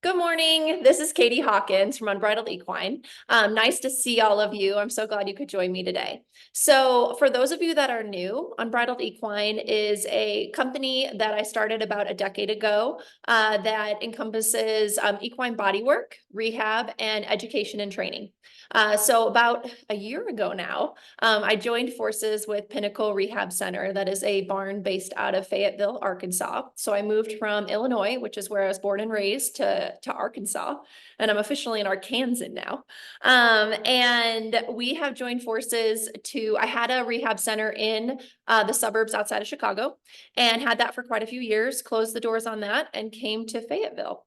Good morning. This is Katie Hawkins from Unbridled Equine. Nice to see all of you. I'm so glad you could join me today. So for those of you that are new, Unbridled Equine is a company that I started about a decade ago that encompasses equine bodywork, rehab, and education and training. So about a year ago now, I joined forces with Pinnacle Rehab Center, that is a barn based out of Fayetteville, Arkansas. So I moved from Illinois, which is where I was born and raised, to Arkansas, and I'm officially an Arkansan now. And we have joined forces I had a rehab center in the suburbs outside of Chicago and had that for quite a few years, closed the doors on that, and came to Fayetteville.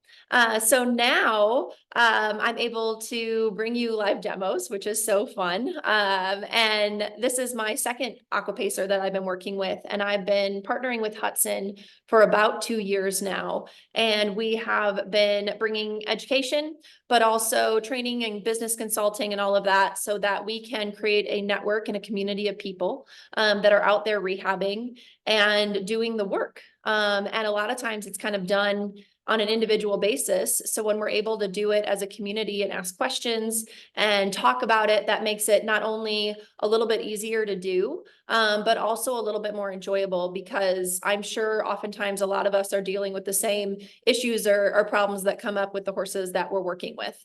So now I'm able to bring you live demos, which is so fun. And this is my second aquapacer that I've been working with, and I've been partnering with Hudson for about 2 years now. And we have been bringing education, but also training and business consulting and all of that so that we can create a network and a community of people that are out there rehabbing and doing the work. And a lot of times it's kind of done on an individual basis. So when we're able to do it as a community and ask questions and talk about it, that makes it not only a little bit easier to do, but also a little bit more enjoyable, because I'm sure oftentimes a lot of us are dealing with the same issues or problems that come up with the horses that we're working with.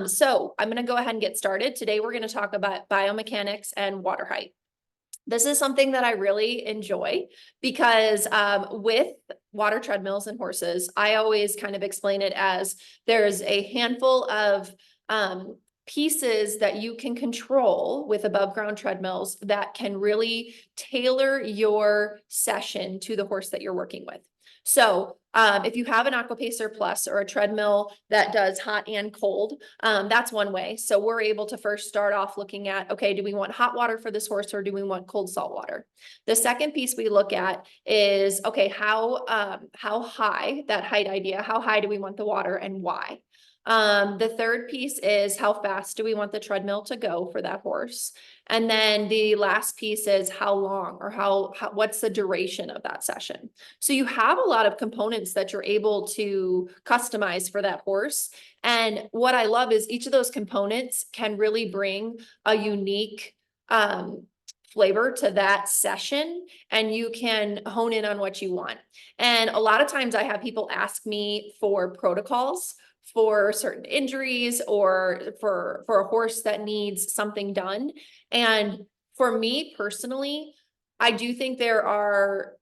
So I'm going to go ahead and get started. Today, we're going to talk about biomechanics and water height. This is something that I really enjoy because with water treadmills and horses, I always kind of explain it as there's a handful of pieces that you can control with above ground treadmills that can really tailor your session to the horse that you're working with. So if you have an Aquapacer Plus or a treadmill that does hot and cold, that's one way. So we're able to first start off looking at, okay, do we want hot water for this horse or do we want cold salt water? The second piece we look at is, okay, how high, that height idea, how high do we want the water and why? The third piece is how fast do we want the treadmill to go for that horse? And then the last piece is how long, or what's the duration of that session? So you have a lot of components that you're able to customize for that horse. And what I love is each of those components can really bring a unique flavor to that session, and you can hone in on what you want. And a lot of times I have people ask me for protocols for certain injuries or for a horse that needs something done. And for me personally, I do think there are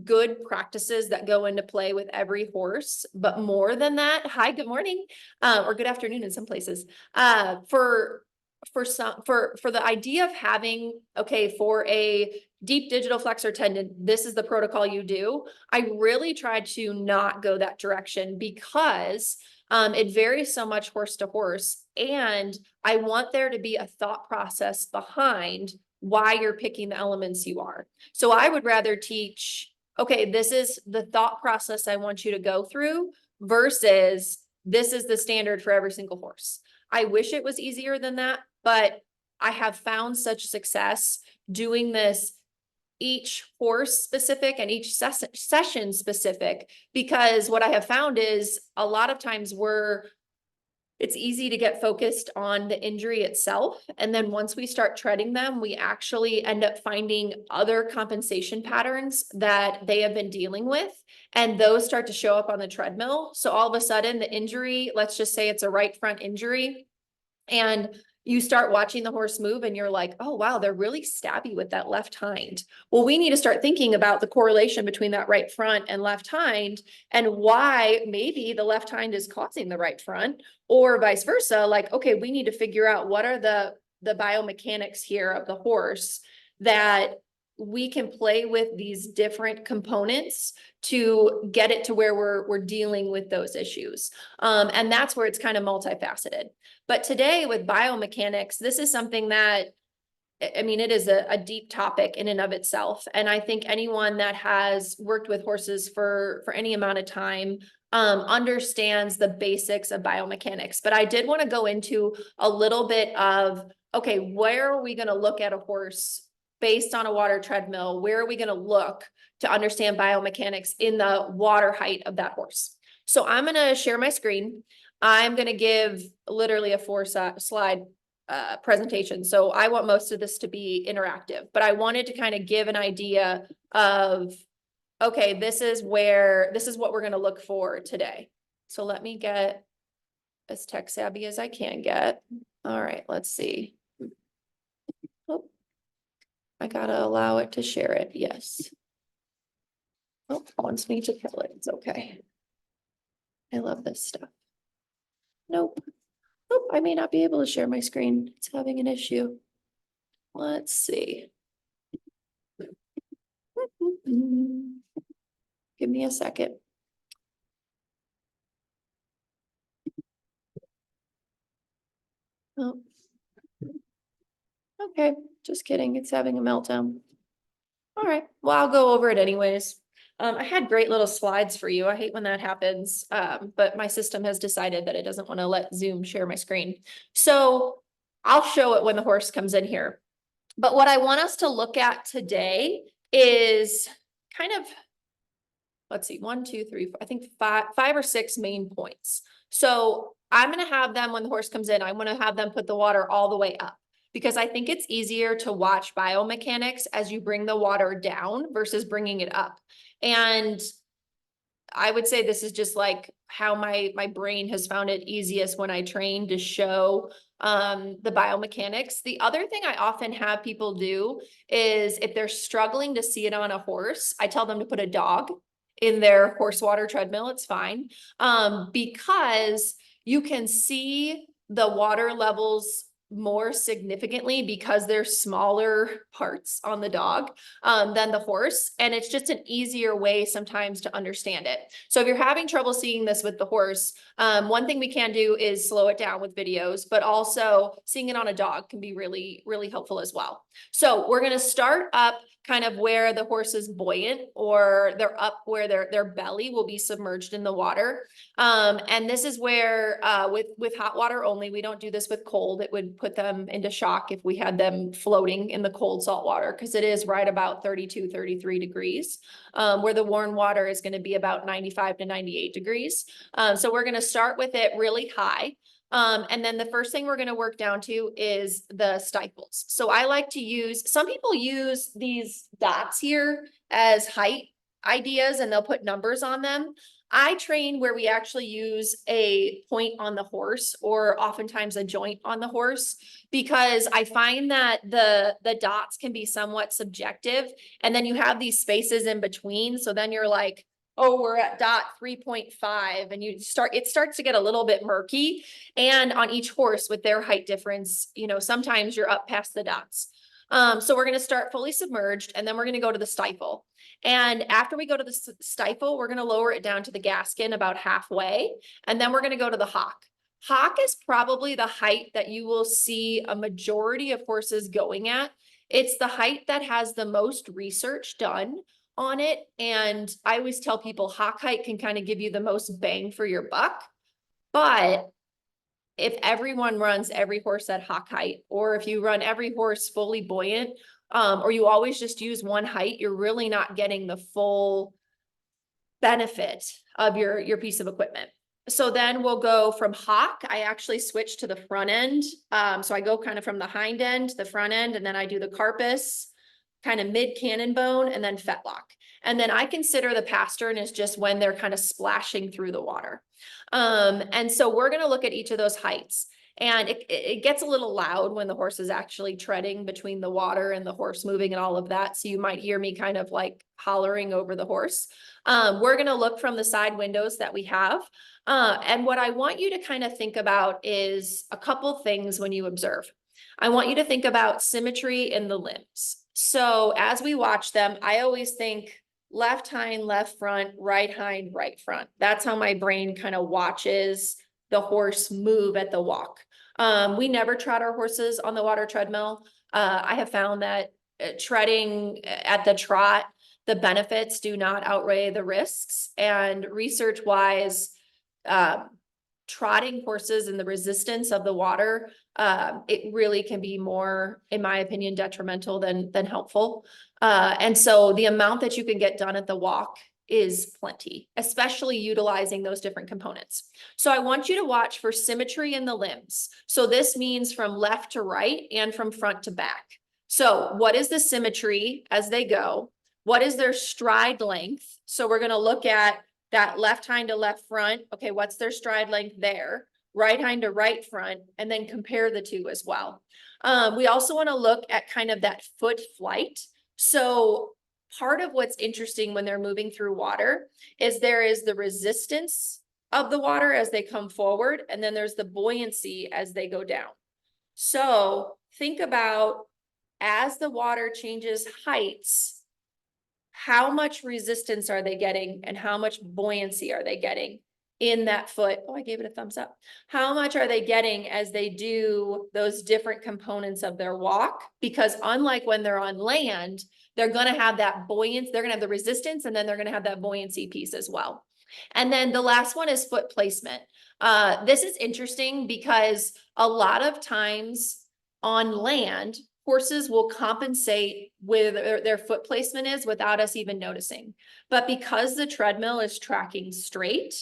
good practices that go into play with every horse, but more than that, hi, good morning, or good afternoon in some places, for the idea of having, okay, for a deep digital flexor tendon, this is the protocol you do. I really try to not go that direction because it varies so much horse to horse. And I want there to be a thought process behind why you're picking the elements you are. So I would rather teach, okay, this is the thought process I want you to go through versus this is the standard for every single horse. I wish it was easier than that, but I have found such success doing this each horse specific and each session specific, because what I have found is a lot of times it's easy to get focused on the injury itself. And then once we start treading them, we actually end up finding other compensation patterns that they have been dealing with. And those start to show up on the treadmill. So all of a sudden the injury, let's just say it's a right front injury, and you start watching the horse move and you're like, oh, wow, they're really stabby with that left hind. Well, we need to start thinking about the correlation between that right front and left hind and why maybe the left hind is causing the right front, or vice versa. Like, okay, we need to figure out what are the biomechanics here of the horse that we can play with these different components to get it to where we're dealing with those issues. And that's where it's kind of multifaceted. But today with biomechanics, this is something that, I mean, it is a deep topic in and of itself. And I think anyone that has worked with horses for any amount of time understands the basics of biomechanics. But I did want to go into a little bit of, okay, where are we going to look at a horse based on a water treadmill? Where are we going to look to understand biomechanics in the water height of that horse? So I'm gonna share my screen. I'm gonna give literally a slide presentation. So I want most of this to be interactive, but I wanted to kind of give an idea of, okay, this is what we're gonna look for today. So let me get as tech savvy as I can get. All right, let's see. Oh, I gotta allow it to share it, yes. Oh, it wants me to kill it, it's okay. I love this stuff. Nope. Oh, I may not be able to share my screen. It's having an issue. Let's see. Give me a second. Oh. Okay, just kidding. It's having a meltdown. All right, well, I'll go over it anyways. I had great little slides for you. I hate when that happens, but my system has decided that it doesn't want to let Zoom share my screen. So I'll show it when the horse comes in here. But what I want us to look at today is kind of, let's see, 1, 2, 3, 4, I think five or six main points. So I'm going to have them, when the horse comes in, I want to have them put the water all the way up, because I think it's easier to watch biomechanics as you bring the water down versus bringing it up. And I would say this is just like how my brain has found it easiest when I train to show the biomechanics. The other thing I often have people do is, if they're struggling to see it on a horse, I tell them to put a dog in their horse water treadmill. It's fine, because you can see the water levels more significantly because there's smaller parts on the dog than the horse. And it's just an easier way sometimes to understand it. So if you're having trouble seeing this with the horse, one thing we can do is slow it down with videos, but also seeing it on a dog can be really, really helpful as well. So we're going to start up kind of where the horse is buoyant, or they're up where their belly will be submerged in the water. And this is where with hot water only, we don't do this with cold. It would put them into shock if we had them floating in the cold salt water, because it is right about 32, 33 degrees, where the warm water is going to be about 95 to 98 degrees. So we're going to start with it really high. And then the first thing we're going to work down to is the stifles. So I like to use, some people use these dots here as height ideas, and they'll put numbers on them. I train where we actually use a point on the horse, or oftentimes a joint on the horse, because I find that the dots can be somewhat subjective, and then you have these spaces in between. So then you're like, oh, we're at dot 3.5, and it starts to get a little bit murky. And on each horse with their height difference, sometimes you're up past the dots. So we're going to start fully submerged, and then we're going to go to the stifle. And after we go to the stifle, we're going to lower it down to the gaskin about halfway. And then we're going to go to the hock. Hock is probably the height that you will see a majority of horses going at. It's the height that has the most research done on it. And I always tell people hock height can kind of give you the most bang for your buck. But if everyone runs every horse at hock height, or if you run every horse fully buoyant, or you always just use one height, you're really not getting the full benefit of your piece of equipment. So then we'll go from hock. I actually switch to the front end. So I go kind of from the hind end to the front end, and then I do the carpus, kind of mid cannon bone, and then fetlock. And then I consider the pastern as just when they're kind of splashing through the water. And so we're going to look at each of those heights. And it gets a little loud when the horse is actually treading between the water and the horse moving and all of that. So you might hear me kind of like hollering over the horse. We're going to look from the side windows that we have. And what I want you to kind of think about is a couple things when you observe. I want you to think about symmetry in the limbs. So as we watch them, I always think left hind, left front, right hind, right front. That's how my brain kind of watches the horse move at the walk. We never trot our horses on the water treadmill. I have found that treading at the trot, the benefits do not outweigh the risks. And research wise, trotting horses and the resistance of the water, it really can be more, in my opinion, detrimental than helpful. And so the amount that you can get done at the walk is plenty, especially utilizing those different components. So I want you to watch for symmetry in the limbs. So this means from left to right and from front to back. So what is the symmetry as they go? What is their stride length? So we're going to look at that left hind to left front. Okay, what's their stride length there? Right hind to right front, and then compare the two as well. We also want to look at kind of that foot flight. So part of what's interesting when they're moving through water is there is the resistance of the water as they come forward, and then there's the buoyancy as they go down. So think about as the water changes heights, how much resistance are they getting and how much buoyancy are they getting in that foot? Oh, I gave it a thumbs up. How much are they getting as they do those different components of their walk? Because unlike when they're on land, they're going to have that buoyancy, they're going to have the resistance, and then they're going to have that buoyancy piece as well. And then the last one is foot placement. This is interesting because a lot of times on land, horses will compensate with their foot placement is without us even noticing. But because the treadmill is tracking straight,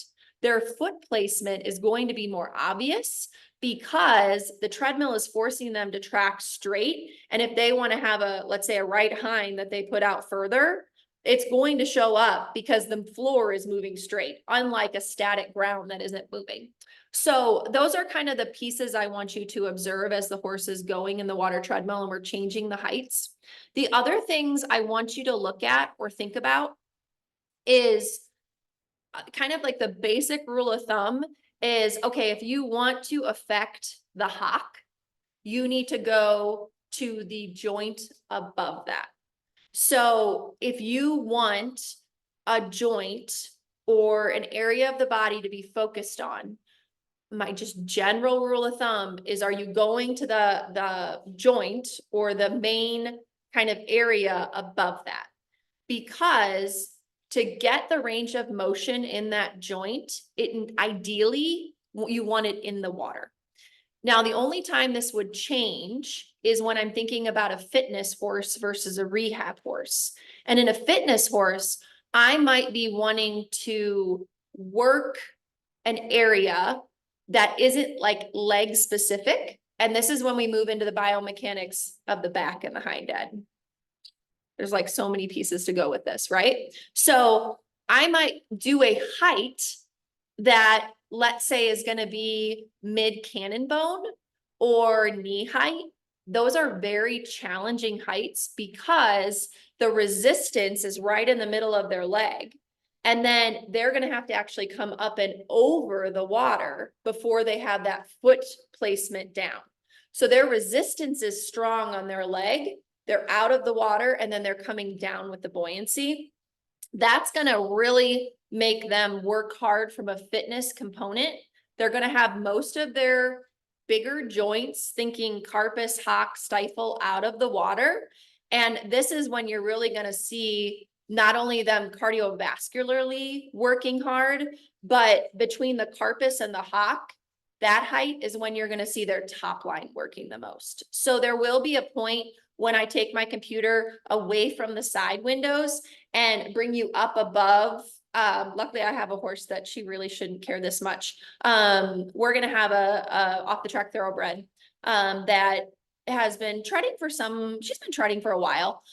their foot placement is going to be more obvious because the treadmill is forcing them to track straight. And if they want to have a, let's say a right hind that they put out further, it's going to show up because the floor is moving straight, unlike a static ground that isn't moving. So those are kind of the pieces I want you to observe as the horse is going in the water treadmill and we're changing the heights. The other things I want you to look at or think about is kind of like the basic rule of thumb is, okay, if you want to affect the hock, you need to go to the joint above that. So if you want a joint or an area of the body to be focused on, my just general rule of thumb is, are you going to the joint or the main kind of area above that? Because to get the range of motion in that joint, it ideally you want it in the water. Now, the only time this would change is when I'm thinking about a fitness horse versus a rehab horse. And in a fitness horse, I might be wanting to work an area that isn't like leg specific. And this is when we move into the biomechanics of the back and the hind end. There's like so many pieces to go with this, right? So I might do a height that, let's say, is going to be mid cannon bone or knee height. Those are very challenging heights because the resistance is right in the middle of their leg. And then they're going to have to actually come up and over the water before they have that foot placement down. So their resistance is strong on their leg. They're out of the water and then they're coming down with the buoyancy. That's going to really make them work hard from a fitness component. They're going to have most of their bigger joints, thinking carpus, hock, stifle, out of the water. And this is when you're really going to see not only them cardiovascularly working hard, but between the carpus and the hock, that height is when you're going to see their top line working the most. So there will be a point when I take my computer away from the side windows and bring you up above. Luckily I have a horse that she really shouldn't care this much. We're going to have a off the track thoroughbred that has been treading for she's been treading for a while.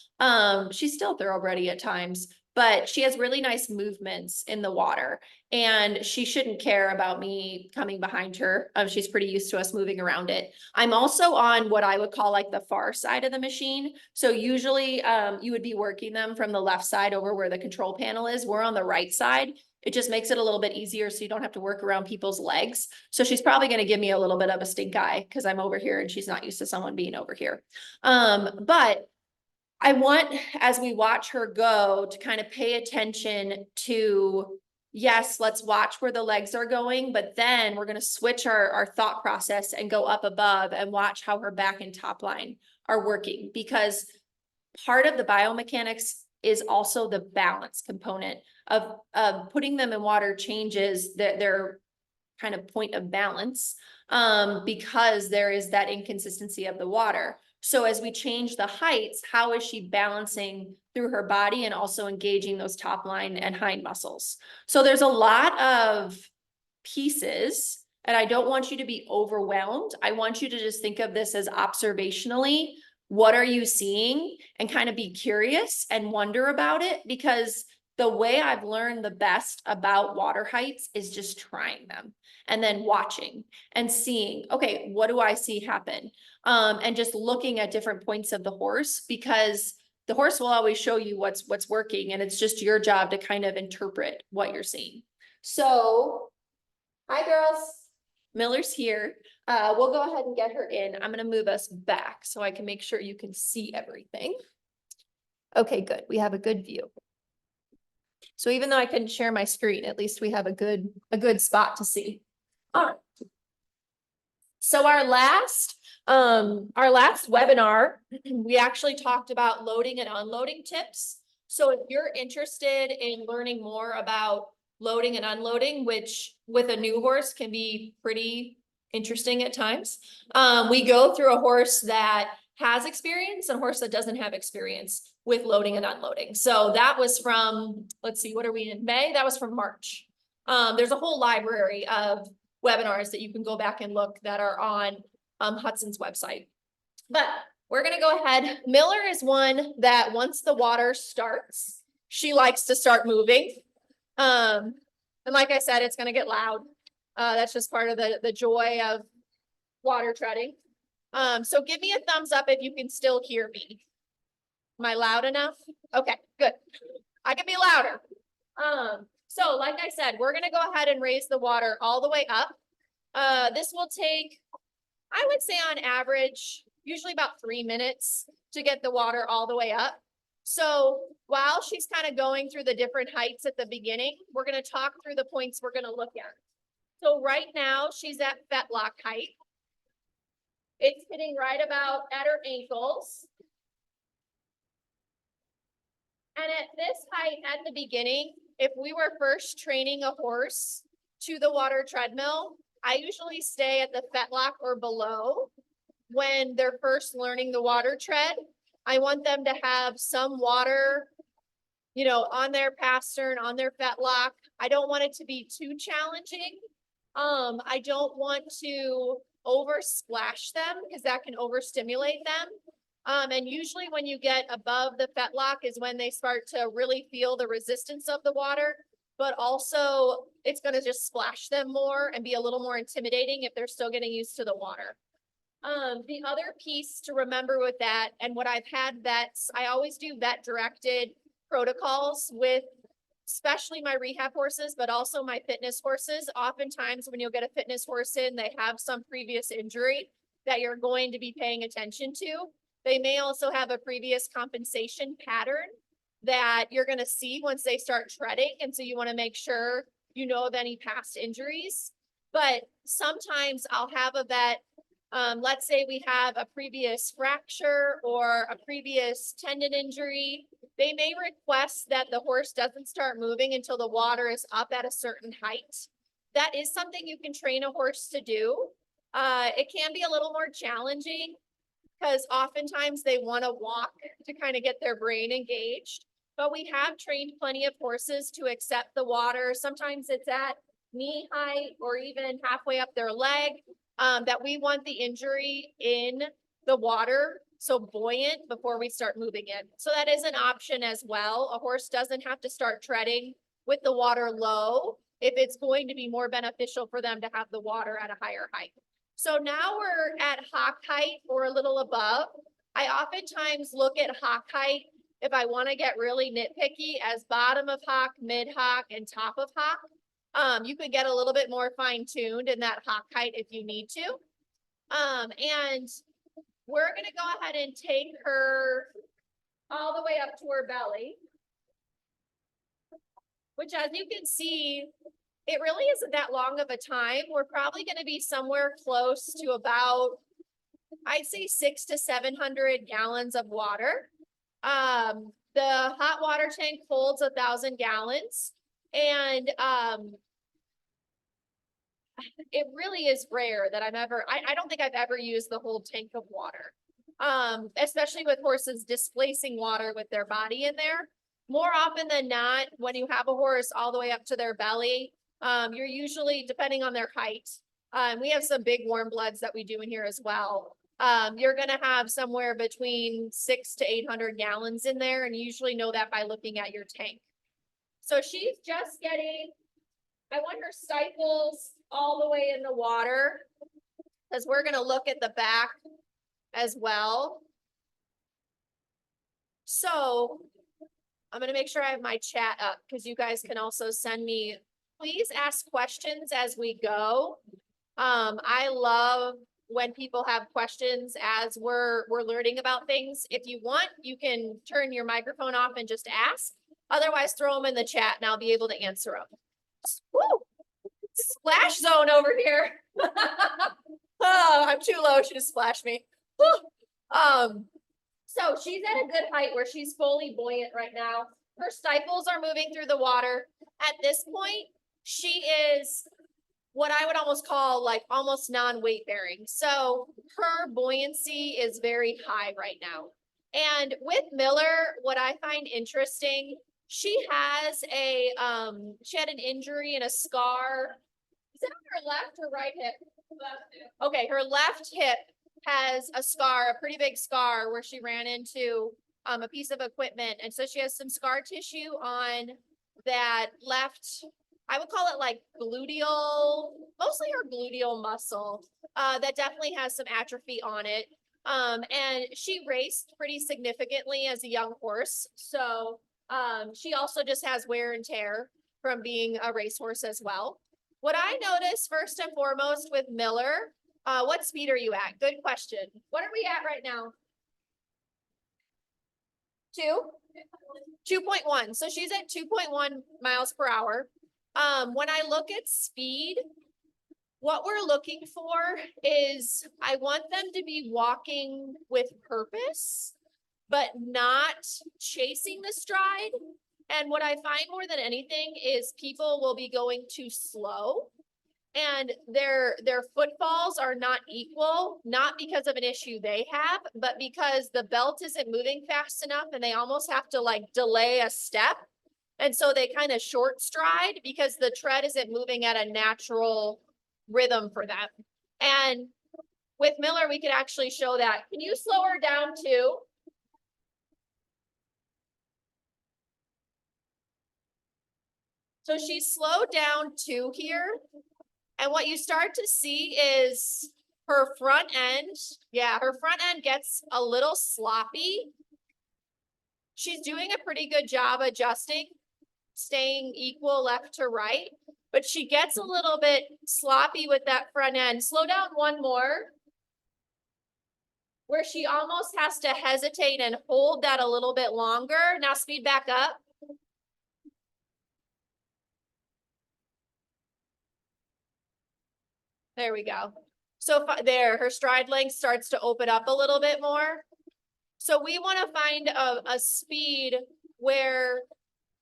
She's still thoroughbredy at times, but she has really nice movements in the water and she shouldn't care about me coming behind her. She's pretty used to us moving around it. I'm also on what I would call like the far side of the machine. So usually you would be working them from the left side over where the control panel is. We're on the right side. It just makes it a little bit easier so you don't have to work around people's legs. So she's probably going to give me a little bit of a stink eye because I'm over here and she's not used to someone being over here. But I want, as we watch her go, to kind of pay attention to, yes, let's watch where the legs are going, but then we're going to switch our thought process and go up above and watch how her back and top line are working, because part of the biomechanics is also the balance component of putting them in water changes their kind of point of balance, because there is that inconsistency of the water. So as we change the heights, how is she balancing through her body and also engaging those top line and hind muscles. So there's a lot of pieces, and I don't want you to be overwhelmed. I want you to just think of this as observationally. What are you seeing? And kind of be curious and wonder about it, because the way I've learned the best about water heights is just trying them and then watching and seeing, okay, what do I see happen? And just looking at different points of the horse, because the horse will always show you what's working, and it's just your job to kind of interpret what you're seeing. So, hi girls, Miller's here. We'll go ahead and get her in. I'm gonna move us back so I can make sure you can see everything. Okay, good. We have a good view. So even though I couldn't share my screen, at least we have a good spot to see. All right. So our last webinar, we actually talked about loading and unloading tips. So if you're interested in learning more about loading and unloading, which with a new horse can be pretty interesting at times, we go through a horse that has experience and a horse that doesn't have experience with loading and unloading. So that was from, let's see, what are we in May? That was from March. There's a whole library of webinars that you can go back and look that are on Hudson's website. But we're gonna go ahead. Miller is one that once the water starts, she likes to start moving. And like I said, it's gonna get loud. That's just part of the joy of water treading. So give me a thumbs up if you can still hear me. Am I loud enough? Okay, good. I can be louder. So like I said, we're gonna go ahead and raise the water all the way up. This will take, I would say on average, usually about 3 minutes to get the water all the way up. So while she's kind of going through the different heights at the beginning, we're gonna talk through the points we're gonna look at. So right now she's at fetlock height. It's hitting right about at her ankles. And at this height at the beginning, if we were first training a horse to the water treadmill, I usually stay at the fetlock or below when they're first learning the water tread. I want them to have some water, you know, on their pastern, on their fetlock. I don't want it to be too challenging. I don't want to over splash them because that can overstimulate them. And usually when you get above the fetlock is when they start to really feel the resistance of the water, but also it's going to just splash them more and be a little more intimidating if they're still getting used to the water. The other piece to remember with that, and what I've had vets, I always do vet directed protocols with especially my rehab horses, but also my fitness horses. Oftentimes when you'll get a fitness horse in, they have some previous injury that you're going to be paying attention to. They may also have a previous compensation pattern that you're going to see once they start treading. And so you want to make sure you know of any past injuries. But sometimes I'll have a vet, let's say we have a previous fracture or a previous tendon injury. They may request that the horse doesn't start moving until the water is up at a certain height. That is something you can train a horse to do. It can be a little more challenging because oftentimes they want to walk to kind of get their brain engaged. But we have trained plenty of horses to accept the water. Sometimes it's at knee height or even halfway up their leg, that we want the injury in the water, so buoyant before we start moving in. So that is an option as well. A horse doesn't have to start treading with the water low if it's going to be more beneficial for them to have the water at a higher height. So now we're at hock height or a little above. I oftentimes look at hock height if I want to get really nitpicky as bottom of hock, mid hock, and top of hock. You could get a little bit more fine-tuned in that hock height if you need to. And we're going to go ahead and take her all the way up to her belly, which as you can see, it really isn't that long of a time. We're probably going to be somewhere close to about, I'd say 600 to 700 gallons of water. The hot water tank holds 1,000 gallons. And it really is rare that I don't think I've ever used the whole tank of water. especially with horses displacing water with their body in there. More often than not, when you have a horse all the way up to their belly, you're usually, depending on their height, we have some big warm bloods that we do in here as well. You're going to have somewhere between 600 to 800 gallons in there, and you usually know that by looking at your tank. So she's just getting, I want her stifles all the way in the water, because we're going to look at the back as well. So I'm going to make sure I have my chat up, because you guys can also send me, please ask questions as we go. I love when people have questions as we're learning about things. If you want, you can turn your microphone off and just ask. Otherwise, throw them in the chat and I'll be able to answer them. Woo! Splash zone over here. Oh, I'm too low. She just splashed me. So she's at a good height where she's fully buoyant right now. Her stifles are moving through the water. At this point, she is what I would almost call like almost non-weight bearing. So her buoyancy is very high right now. And with Miller, what I find interesting, she has she had an injury and a scar. Is it on her left or right hip? Left hip. Okay, her left hip has a scar, a pretty big scar where she ran into a piece of equipment. And so she has some scar tissue on that left, I would call it like gluteal, mostly her gluteal muscle, that definitely has some atrophy on it. And she raced pretty significantly as a young horse. So she also just has wear and tear from being a racehorse as well. What I noticed first and foremost with Miller, what speed are you at? Good question. What are we at right now? 2.1. So she's at 2.1 miles per hour. When I look at speed, what we're looking for is I want them to be walking with purpose, but not chasing the stride. And what I find more than anything is people will be going too slow and their footfalls are not equal, not because of an issue they have, but because the belt isn't moving fast enough and they almost have to like delay a step. And so they kind of short stride because the tread isn't moving at a natural rhythm for them. And with Miller, we could actually show that. Can you slow her down too? So she's slowed down too here. And what you start to see is her front end. Yeah, her front end gets a little sloppy. She's doing a pretty good job adjusting, staying equal left to right, but she gets a little bit sloppy with that front end. Slow down one more, where she almost has to hesitate and hold that a little bit longer. Now speed back up. There we go. So there, her stride length starts to open up a little bit more. So we want to find a speed where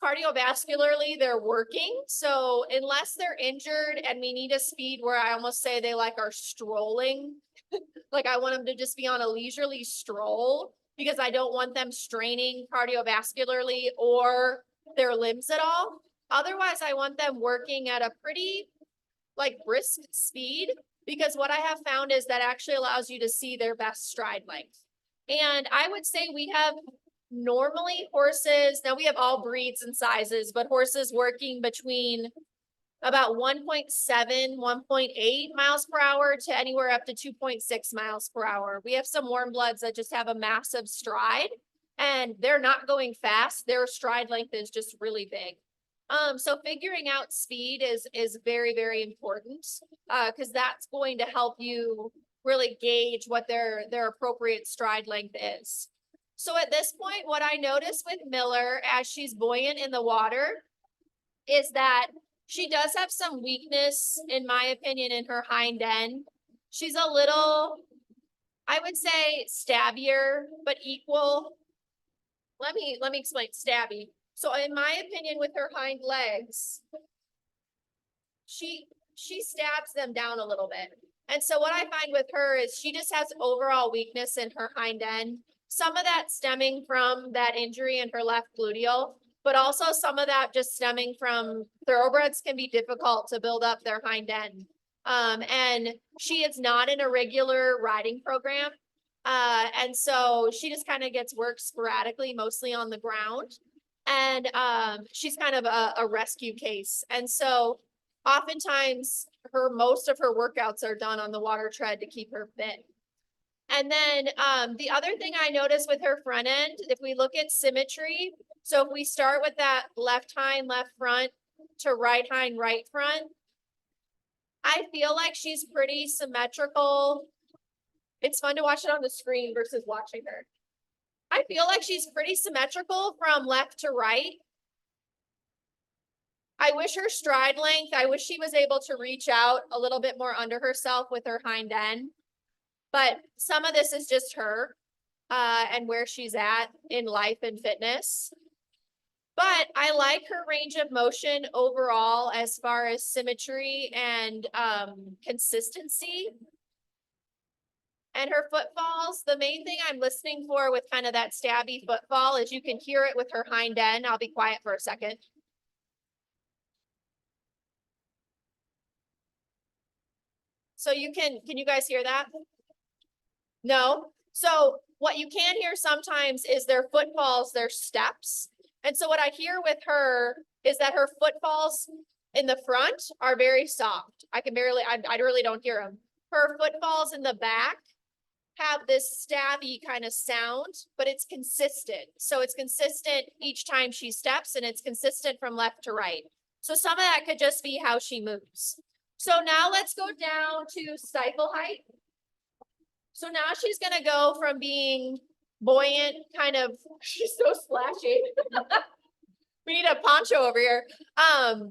cardiovascularly they're working. So unless they're injured and we need a speed where I almost say they like are strolling, like I want them to just be on a leisurely stroll because I don't want them straining cardiovascularly or their limbs at all. Otherwise, I want them working at a pretty like brisk speed, because what I have found is that actually allows you to see their best stride length. And I would say we have normally horses, now we have all breeds and sizes, but horses working between about 1.7, 1.8 miles per hour to anywhere up to 2.6 miles per hour. We have some warm bloods that just have a massive stride and they're not going fast. Their stride length is just really big. So figuring out speed is very, very important, because that's going to help you really gauge what their appropriate stride length is. So at this point, what I notice with Miller as she's buoyant in the water is that she does have some weakness, in my opinion, in her hind end. She's a little, I would say, stabbier, but equal. Let me explain stabby. So in my opinion, with her hind legs, she she stabs them down a little bit. And so what I find with her is she just has overall weakness in her hind end. Some of that stemming from that injury in her left gluteal, but also some of that just stemming from thoroughbreds can be difficult to build up their hind end. And she is not in a regular riding program. And so she just kind of gets work sporadically, mostly on the ground. And she's kind of a rescue case. And so oftentimes most of her workouts are done on the water tread to keep her fit. And then the other thing I noticed with her front end, if we look at symmetry, so if we start with that left hind, left front to right hind, right front, I feel like she's pretty symmetrical. It's fun to watch it on the screen versus watching her. I feel like she's pretty symmetrical from left to right. I wish her stride length, I wish she was able to reach out a little bit more under herself with her hind end. But some of this is just her and where she's at in life and fitness. But I like her range of motion overall as far as symmetry and consistency. And her footfalls, the main thing I'm listening for with kind of that stabby footfall is you can hear it with her hind end. I'll be quiet for a second. So can you guys hear that? No? So what you can hear sometimes is their footfalls, their steps. And so what I hear with her is that her footfalls in the front are very soft. I really don't hear them. Her footfalls in the back have this stabby kind of sound, but it's consistent. So it's consistent each time she steps and it's consistent from left to right. So some of that could just be how she moves. So now let's go down to stifle height. So now she's going to go from being buoyant, she's so splashy. We need a poncho over here.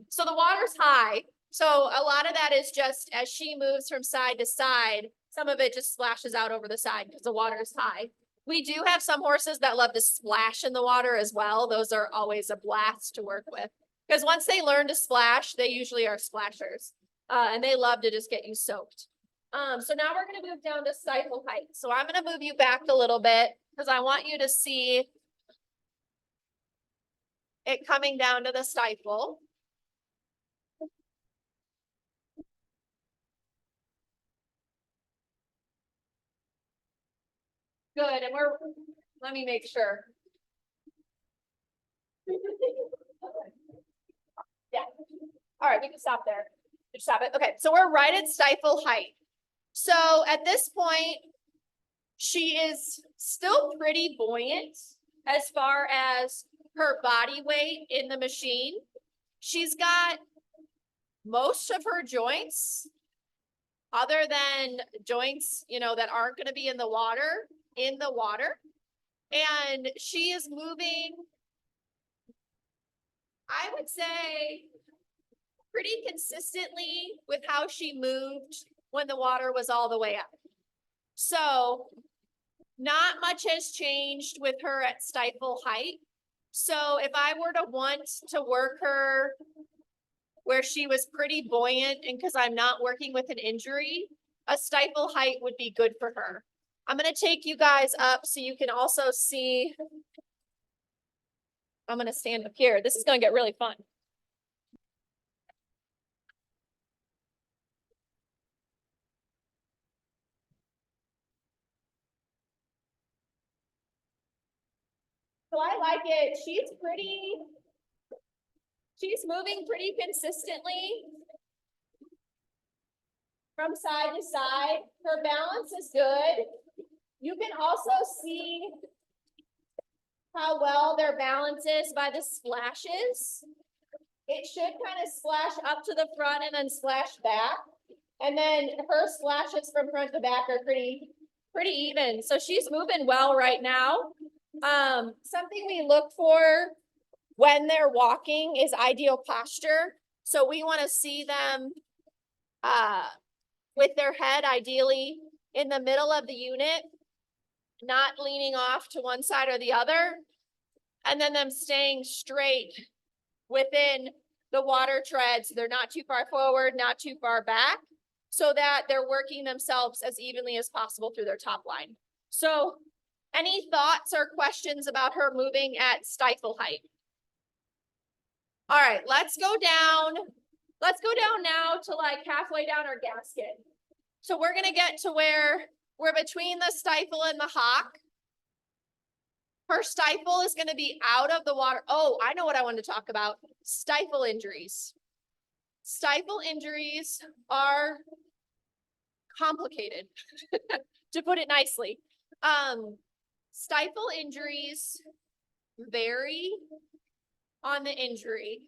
So the water's high. So a lot of that is just as she moves from side to side, some of it just splashes out over the side because the water is high. We do have some horses that love to splash in the water as well. Those are always a blast to work with because once they learn to splash, they usually are splashers and they love to just get you soaked. So now we're going to move down to stifle height. So I'm going to move you back a little bit because I want you to see it coming down to the stifle. Good, and let me make sure. Yeah. All right, we can stop there. Stop it. Okay, so we're right at stifle height. So at this point, she is still pretty buoyant as far as her body weight in the machine. She's got most of her joints, other than joints, that aren't going to be in the water. And she is moving, I would say, pretty consistently with how she moved when the water was all the way up. So not much has changed with her at stifle height. So if I were to want to work her where she was pretty buoyant and because I'm not working with an injury, a stifle height would be good for her. I'm going to take you guys up so you can also see. I'm going to stand up here. This is going to get really fun. So I like it. She's moving pretty consistently from side to side. Her balance is good. You can also see how well their balance is by the splashes. It should kind of splash up to the front and then splash back. And then her splashes from front to back are pretty even. So she's moving well right now. Something we look for when they're walking is ideal posture. So we want to see them with their head ideally in the middle of the unit, not leaning off to one side or the other, and then them staying straight within the water treads. They're not too far forward, not too far back, so that they're working themselves as evenly as possible through their top line. So any thoughts or questions about her moving at stifle height? All right, let's go down. Let's go down now to like halfway down our gasket. So we're gonna get to where we're between the stifle and the hock. Her stifle is gonna be out of the water. Oh, I know what I wanted to talk about. Stifle injuries. Stifle injuries are complicated, to put it nicely. Stifle injuries vary on the injury.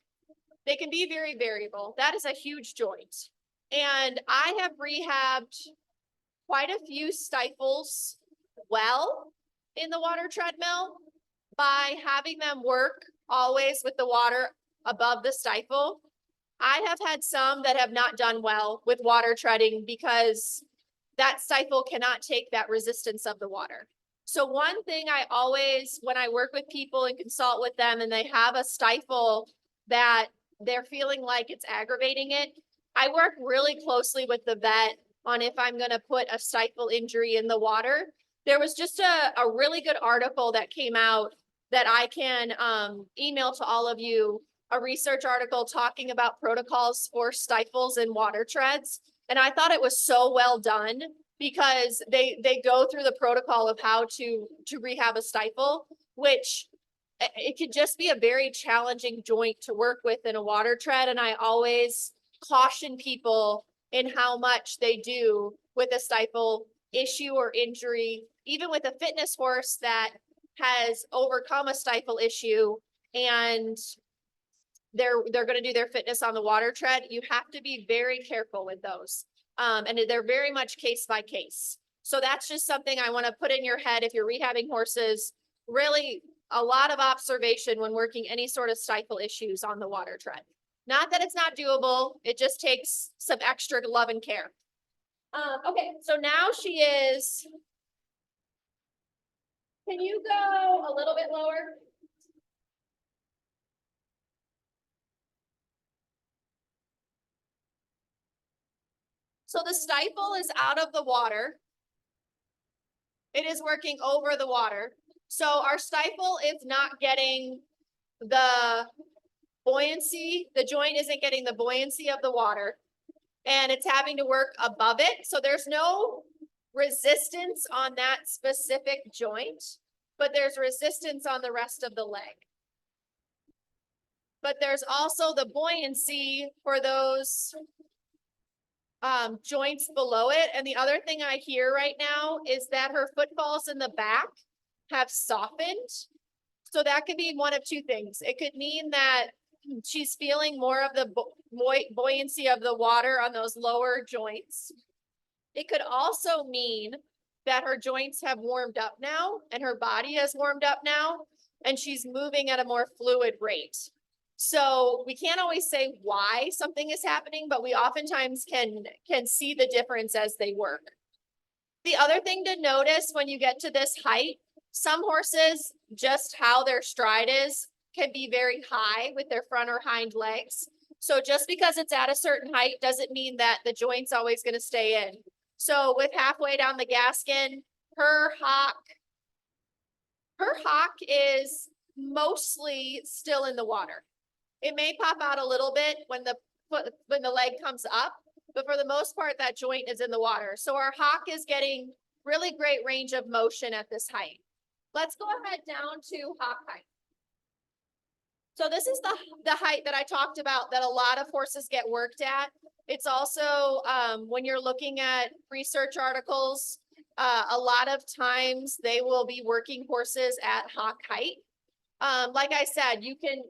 They can be very variable. That is a huge joint. And I have rehabbed quite a few stifles well in the water treadmill by having them work always with the water above the stifle. I have had some that have not done well with water treading because that stifle cannot take that resistance of the water. So one thing I always, when I work with people and consult with them and they have a stifle that they're feeling like it's aggravating it, I work really closely with the vet on if I'm going to put a stifle injury in the water. There was just a really good article that came out that I can email to all of you, a research article talking about protocols for stifles in water treads. And I thought it was so well done because they go through the protocol of how to rehab a stifle, which it could just be a very challenging joint to work with in a water tread. And I always caution people in how much they do with a stifle issue or injury, even with a fitness horse that has overcome a stifle issue and they're going to do their fitness on the water tread. You have to be very careful with those. And they're very much case by case. So that's just something I want to put in your head if you're rehabbing horses. Really a lot of observation when working any sort of stifle issues on the water tread. Not that it's not doable, it just takes some extra love and care. Okay, so now she is, can you go a little bit lower? So the stifle is out of the water. It is working over the water. So our stifle is not getting the buoyancy. The joint isn't getting the buoyancy of the water and it's having to work above it. So there's no resistance on that specific joint, but there's resistance on the rest of the leg. But there's also the buoyancy for those joints below it. And the other thing I hear right now is that her footfalls in the back have softened. So that could be one of two things. It could mean that she's feeling more of the buoyancy of the water on those lower joints. It could also mean that her joints have warmed up now and her body has warmed up now and she's moving at a more fluid rate. So we can't always say why something is happening, but we oftentimes can see the difference as they work. The other thing to notice when you get to this height, some horses, just how their stride is, can be very high with their front or hind legs. So just because it's at a certain height doesn't mean that the joint's always going to stay in. So with halfway down the gaskin, her hock is mostly still in the water. It may pop out a little bit when the leg comes up, but for the most part, that joint is in the water. So our hock is getting really great range of motion at this height. Let's go ahead down to hock height. So this is the height that I talked about that a lot of horses get worked at. It's also, when you're looking at research articles, a lot of times they will be working horses at hock height. Like I said, you can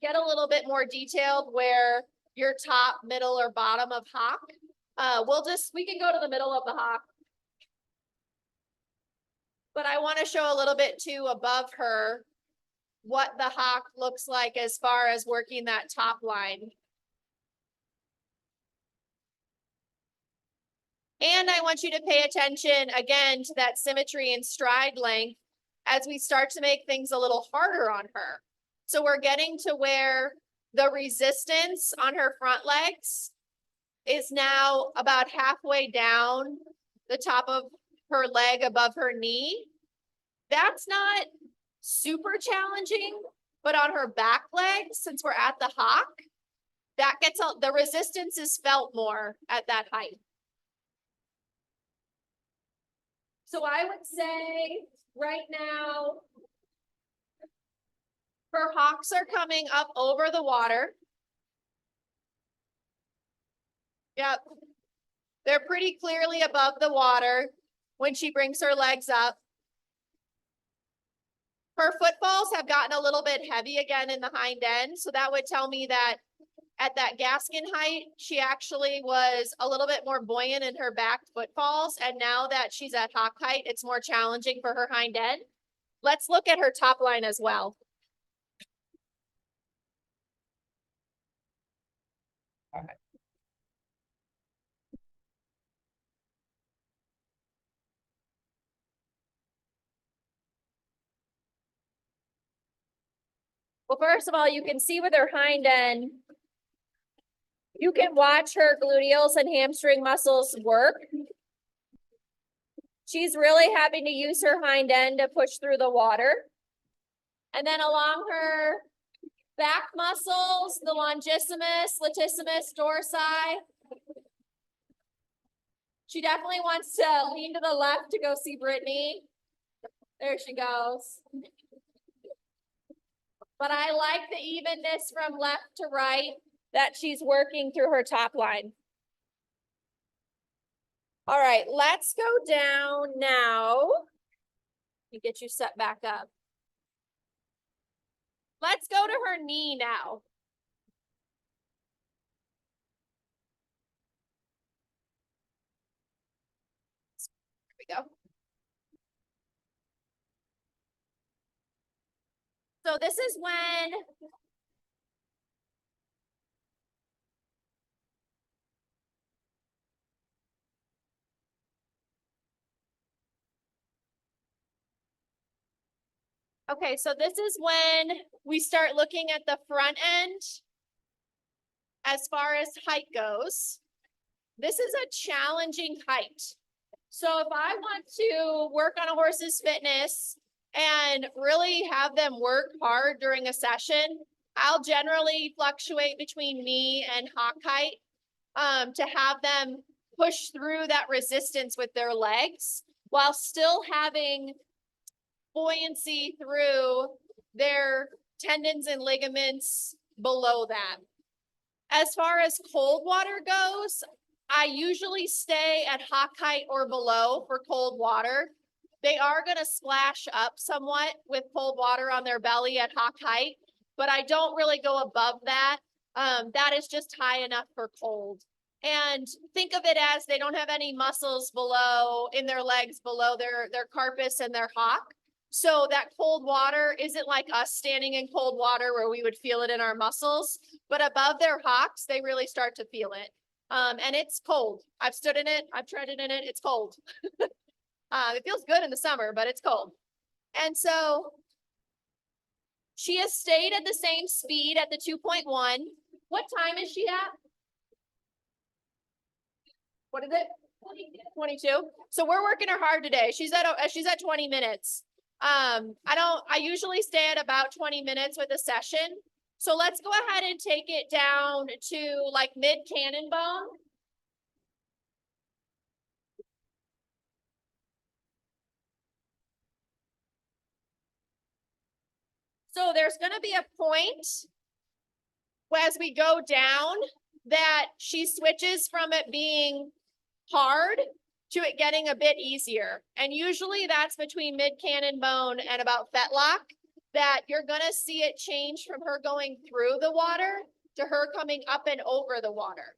get a little bit more detailed where your top, middle, or bottom of hock. We can go to the middle of the hock. But I want to show a little bit too above her what the hock looks like as far as working that top line. And I want you to pay attention again to that symmetry and stride length as we start to make things a little harder on her. So we're getting to where the resistance on her front legs is now about halfway down the top of her leg above her knee. That's not super challenging, but on her back legs, since we're at the hock, that gets the resistance is felt more at that height. So I would say right now, her hocks are coming up over the water. Yep. They're pretty clearly above the water when she brings her legs up. Her footfalls have gotten a little bit heavy again in the hind end. So that would tell me that at that gaskin height, she actually was a little bit more buoyant in her back footfalls. And now that she's at hock height, it's more challenging for her hind end. Let's look at her top line as well. All right. Well, first of all, you can see with her hind end, you can watch her gluteals and hamstring muscles work. She's really having to use her hind end to push through the water. And then along her back muscles, the longissimus, latissimus, dorsi. She definitely wants to lean to the left to go see Brittany. There she goes. But I like the evenness from left to right that she's working through her top line. All right, let's go down now. Let me get you set back up. Let's go to her knee now. Here we go. So this is when okay, so this is when we start looking at the front end as far as height goes. This is a challenging height. So if I want to work on a horse's fitness and really have them work hard during a session, I'll generally fluctuate between knee and hock height to have them push through that resistance with their legs while still having buoyancy through their tendons and ligaments below that. As far as cold water goes, I usually stay at hock height or below for cold water. They are going to splash up somewhat with cold water on their belly at hock height, but I don't really go above that. That is just high enough for cold. And think of it as they don't have any muscles below in their legs below their carpus and their hock. So that cold water isn't like us standing in cold water where we would feel it in our muscles, but above their hocks, they really start to feel it. And it's cold. I've stood in it. I've treaded in it. It's cold. It feels good in the summer, but it's cold. And so she has stayed at the same speed at the 2.1. What time is she at? What is it? 22. So we're working her hard today. She's at 20 minutes. I usually stay at about 20 minutes with a session. So let's go ahead and take it down to like mid cannon bone. So there's going to be a point as we go down that she switches from it being hard to it getting a bit easier. And usually that's between mid cannon bone and about fetlock, that you're going to see it change from her going through the water to her coming up and over the water.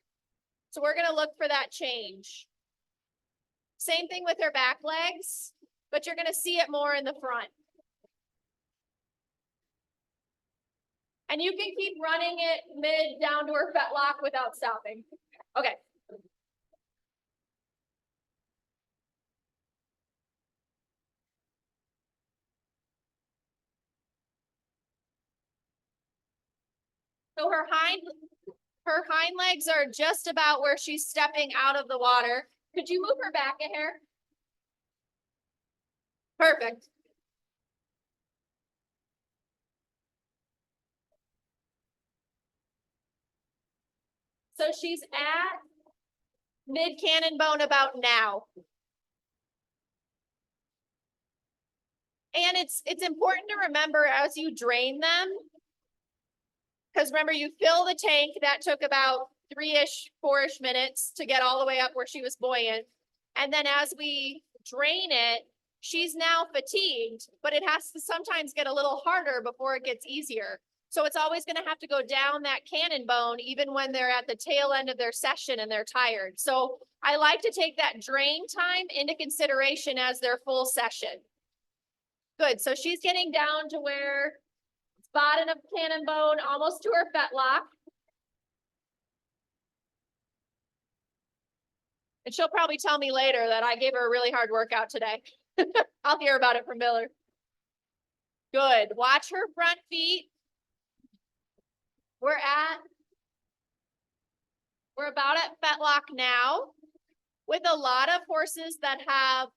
So we're going to look for that change. Same thing with her back legs, but you're going to see it more in the front. And you can keep running it mid down to her fetlock without stopping. Okay. So her hind legs are just about where she's stepping out of the water. Could you move her back a hair? Perfect. So she's at mid cannon bone about now. And it's important to remember as you drain them, because remember you fill the tank, that took about 3-ish, 4-ish minutes to get all the way up where she was buoyant. And then as we drain it, she's now fatigued, but it has to sometimes get a little harder before it gets easier. So it's always going to have to go down that cannon bone, even when they're at the tail end of their session and they're tired. So I like to take that drain time into consideration as their full session. Good. So she's getting down to where it's bottom of cannon bone, almost to her fetlock. And she'll probably tell me later that I gave her a really hard workout today. I'll hear about it from Miller. Good. Watch her front feet. We're about at fetlock now. With a lot of horses that have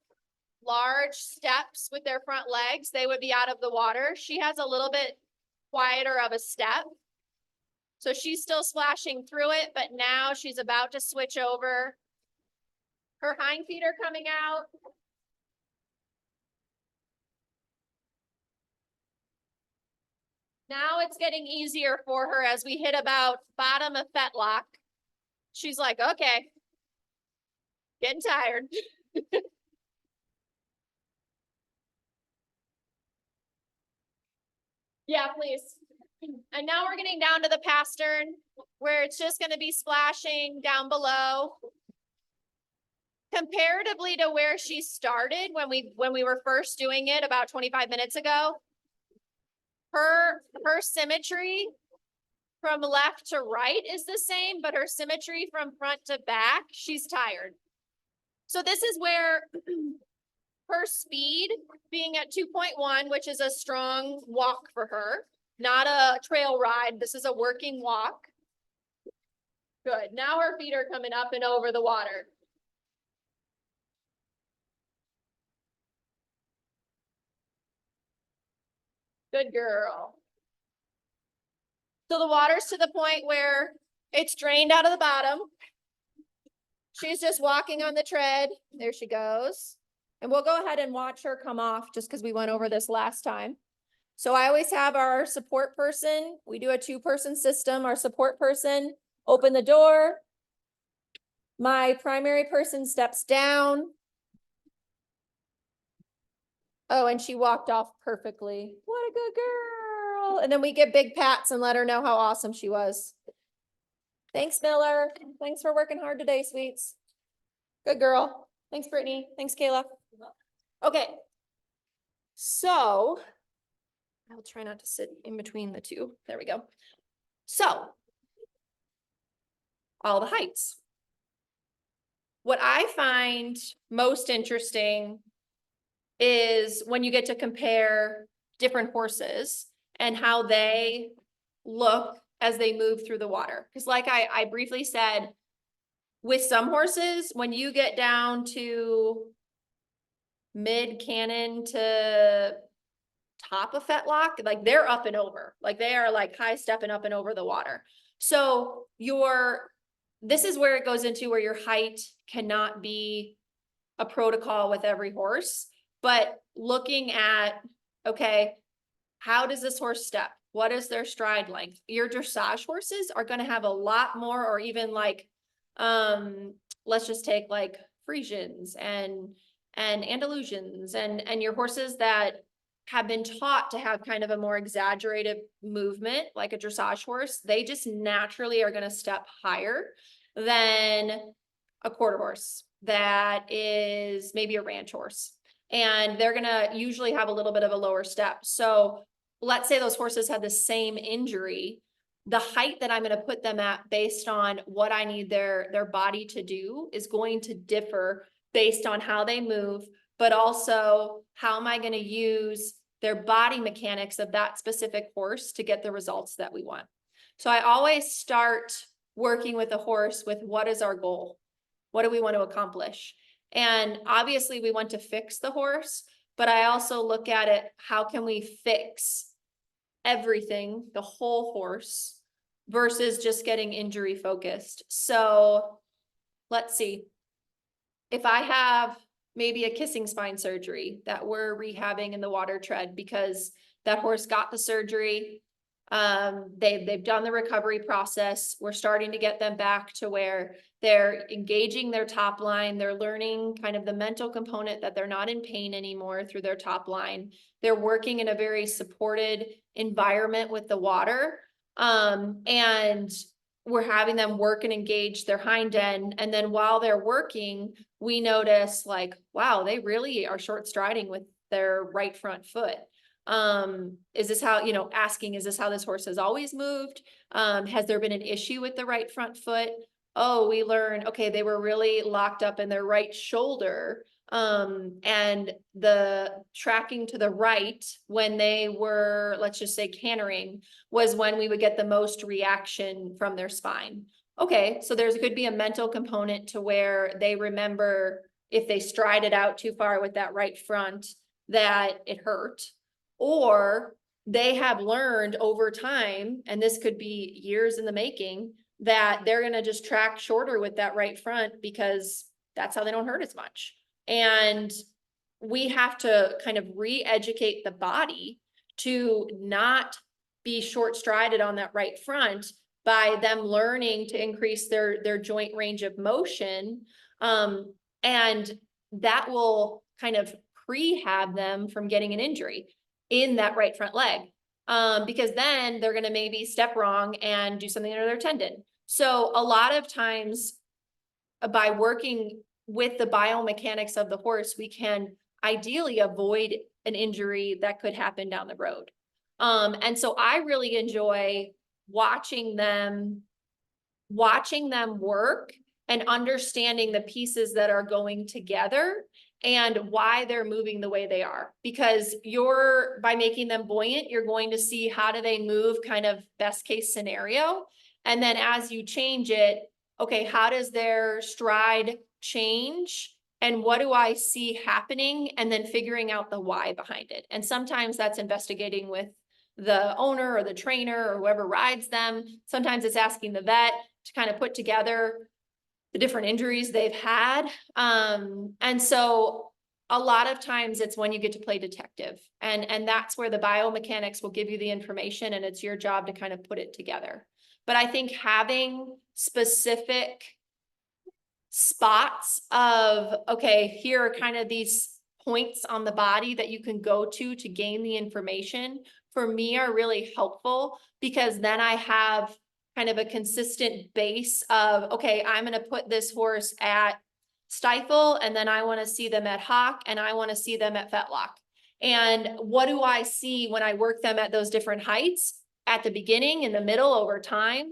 large steps with their front legs, they would be out of the water. She has a little bit quieter of a step. So she's still splashing through it, but now she's about to switch over. Her hind feet are coming out. Now it's getting easier for her as we hit about bottom of fetlock. She's like, okay, getting tired. Yeah, please. And now we're getting down to the pastern where it's just going to be splashing down below. Comparatively to where she started when we were first doing it about 25 minutes ago, her symmetry from left to right is the same, but her symmetry from front to back, she's tired. So this is where her speed being at 2.1, which is a strong walk for her, not a trail ride. This is a working walk. Good. Now her feet are coming up and over the water. Good girl. So the water's to the point where it's drained out of the bottom. She's just walking on the tread. There she goes. And we'll go ahead and watch her come off just because we went over this last time. So I always have our support person. We do a 2-person system. Our support person, open the door. My primary person steps down. Oh, and she walked off perfectly. What a good girl. And then we give big pats and let her know how awesome she was. Thanks, Miller. Thanks for working hard today, sweets. Good girl. Thanks, Brittany. Thanks, Kayla. Okay. So I'll try not to sit in between the two. There we go. So all the heights. What I find most interesting is when you get to compare different horses and how they look as they move through the water. Because like I briefly said, with some horses, when you get down to mid cannon to top of fetlock, like they're up and over, like they are like high stepping up and over the water. So this is where it goes into where your height cannot be a protocol with every horse, but looking at, okay, how does this horse step? What is their stride length? Your dressage horses are going to have a lot more, or even like, let's just take like Friesians and Andalusians and your horses that have been taught to have kind of a more exaggerated movement, like a dressage horse. They just naturally are going to step higher than a quarter horse that is maybe a ranch horse. And they're going to usually have a little bit of a lower step. So let's say those horses had the same injury. The height that I'm going to put them at based on what I need their body to do is going to differ based on how they move, but also how am I going to use their body mechanics of that specific horse to get the results that we want. So I always start working with a horse with what is our goal? What do we want to accomplish? And obviously we want to fix the horse, but I also look at it, how can we fix everything, the whole horse, versus just getting injury focused. So let's see. If I have maybe a kissing spine surgery that we're rehabbing in the water tread because that horse got the surgery, they've done the recovery process. We're starting to get them back to where they're engaging their top line. They're learning kind of the mental component that they're not in pain anymore through their top line. They're working in a very supported environment with the water. And we're having them work and engage their hind end. And then while they're working, we notice like, wow, they really are short striding with their right front foot. Is this how, asking, is this how this horse has always moved? Has there been an issue with the right front foot? Oh, we learned, okay, they were really locked up in their right shoulder. And the tracking to the right when they were, let's just say, cantering was when we would get the most reaction from their spine. Okay, so there's could be a mental component to where they remember if they strided out too far with that right front that it hurt, or they have learned over time, and this could be years in the making, that they're going to just track shorter with that right front because that's how they don't hurt as much. And we have to kind of re-educate the body to not be short strided on that right front by them learning to increase their joint range of motion. And that will kind of prehab them from getting an injury in that right front leg. Because then they're going to maybe step wrong and do something under their tendon. So a lot of times by working with the biomechanics of the horse, we can ideally avoid an injury that could happen down the road. And so I really enjoy watching them work and understanding the pieces that are going together and why they're moving the way they are. Because by making them buoyant, you're going to see how do they move kind of best case scenario. And then as you change it, okay, how does their stride change? And what do I see happening? And then figuring out the why behind it. And sometimes that's investigating with the owner or the trainer or whoever rides them. Sometimes it's asking the vet to kind of put together the different injuries they've had. And so a lot of times it's when you get to play detective, and that's where the biomechanics will give you the information and it's your job to kind of put it together. But I think having specific spots of, okay, here are kind of these points on the body that you can go to gain the information, for me are really helpful, because then I have kind of a consistent base of, okay, I'm going to put this horse at stifle, and then I want to see them at hock, and I want to see them at fetlock. And what do I see when I work them at those different heights at the beginning, in the middle, over time?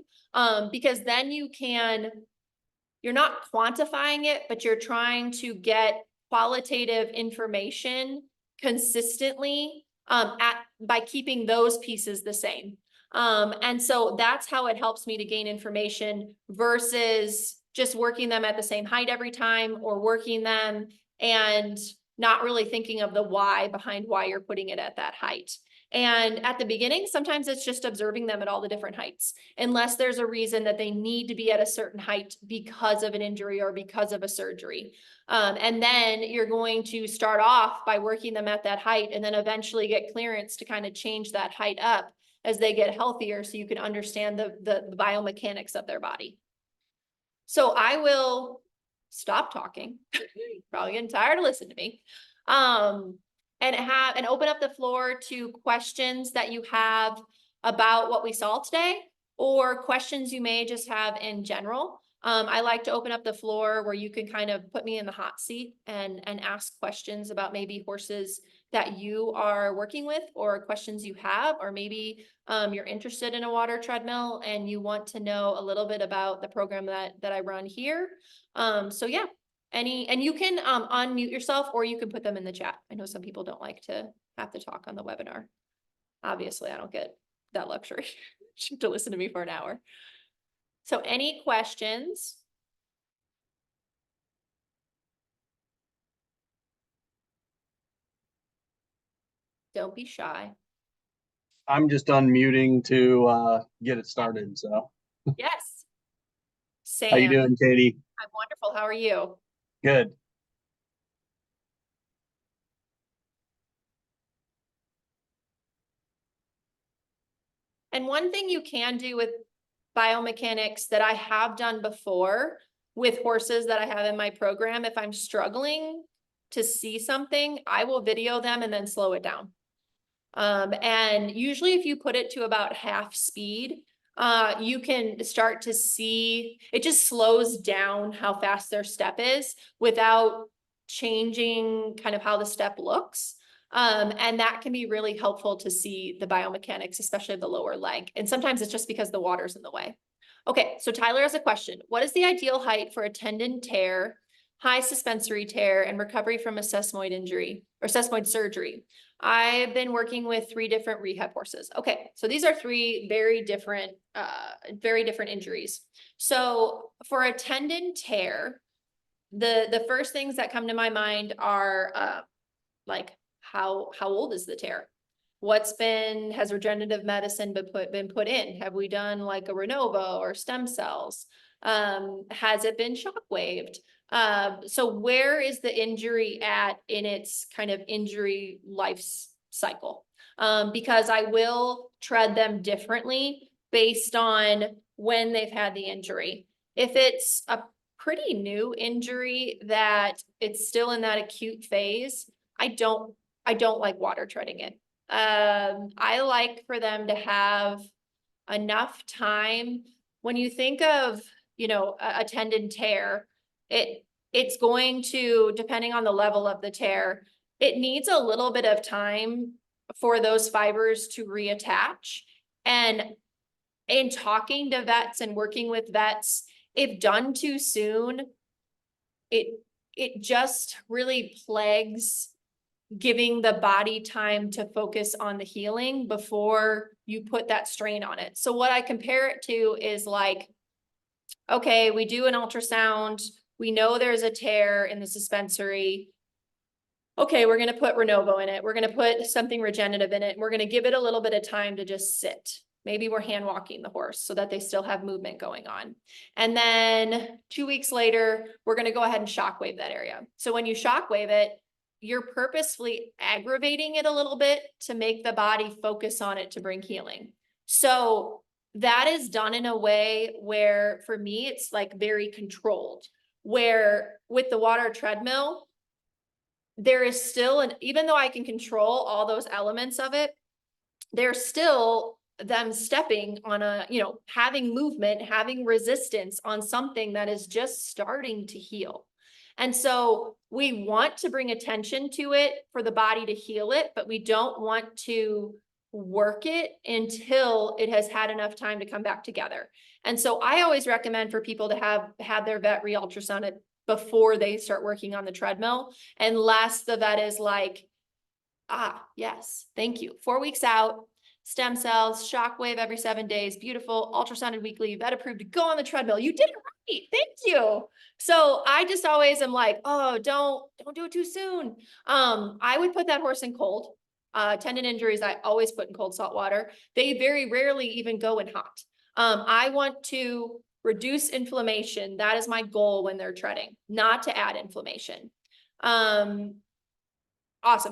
Because then you're not quantifying it, but you're trying to get qualitative information consistently by keeping those pieces the same. And so that's how it helps me to gain information versus just working them at the same height every time, or working them and not really thinking of the why behind why you're putting it at that height. And at the beginning, sometimes it's just observing them at all the different heights, unless there's a reason that they need to be at a certain height because of an injury or because of a surgery. And then you're going to start off by working them at that height, and then eventually get clearance to kind of change that height up as they get healthier, so you can understand the biomechanics of their body. So I will stop talking. Probably getting tired of listening to me. And open up the floor to questions that you have about what we saw today, or questions you may just have in general. I like to open up the floor where you can kind of put me in the hot seat and ask questions about maybe horses that you are working with, or questions you have, or maybe you're interested in a water treadmill and you want to know a little bit about the program that I run here. So yeah. And you can unmute yourself, or you can put them in the chat. I know some people don't like to have to talk on the webinar. Obviously, I don't get that luxury. You have to listen to me for an hour. So any questions? Don't be shy. I'm just unmuting to get it started. So, Yes. how you Sam, doing, Katie? I'm wonderful. How are you? Good. And one thing you can do with biomechanics that I have done before with horses that I have in my program, if I'm struggling to see something, I will video them and then slow it down. And usually if you put it to about half speed, you can start to see, it just slows down how fast their step is without changing kind of how the step looks. And that can be really helpful to see the biomechanics, especially of the lower leg. And sometimes it's just because the water's in the way. Okay, so Tyler has a question. What is the ideal height for a tendon tear, high suspensory tear, and recovery from a sesamoid injury or sesamoid surgery? I've been working with 3 different rehab horses. Okay, so these are 3 very different injuries. So for a tendon tear, the first things that come to my mind are like how old is the tear? Has regenerative medicine been put in? Have we done like a Renovo or stem cells? Has it been shockwaved? So where is the injury at in its kind of injury life cycle? Because I will tread them differently based on when they've had the injury. If it's a pretty new injury that it's still in that acute phase, I don't like water treading it. I like for them to have enough time. When you think of, a tendon tear, it's going to, depending on the level of the tear, it needs a little bit of time for those fibers to reattach. And in talking to vets and working with vets, if done too soon, it just really plagues giving the body time to focus on the healing before you put that strain on it. So what I compare it to is like, okay, we do an ultrasound, we know there's a tear in the suspensory. Okay, we're gonna put Renovo in it. We're gonna put something regenerative in it. We're gonna give it a little bit of time to just sit. Maybe we're hand walking the horse so that they still have movement going on. And then 2 weeks later, we're gonna go ahead and shockwave that area. So when you shockwave it, you're purposefully aggravating it a little bit to make the body focus on it to bring healing. So that is done in a way where, for me, it's like very controlled. Where with the water treadmill, there is still even though I can control all those elements of it, there's still them stepping on having movement, having resistance on something that is just starting to heal. And so we want to bring attention to it for the body to heal it, but we don't want to work it until it has had enough time to come back together. And so I always recommend for people to have their vet re-ultrasound it before they start working on the treadmill, unless the vet is like, yes, thank you. 4 weeks out, stem cells, shockwave every 7 days, beautiful, ultrasounded weekly, vet approved to go on the treadmill. You did it right. Thank you. So I just always am like, oh, don't do it too soon. I would put that horse in cold. Tendon injuries, I always put in cold salt water. They very rarely even go in hot. I want to reduce inflammation. That is my goal when they're treading, not to add inflammation. Awesome.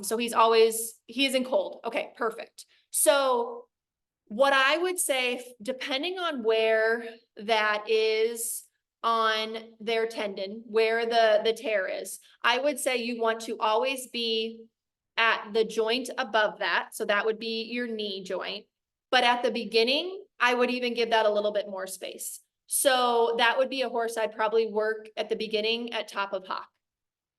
So he's in cold. Okay, perfect. So what I would say, depending on where that is on their tendon, where the tear is, I would say you want to always be at the joint above that. So that would be your knee joint. But at the beginning, I would even give that a little bit more space. So that would be a horse I'd probably work at the beginning at top of hock,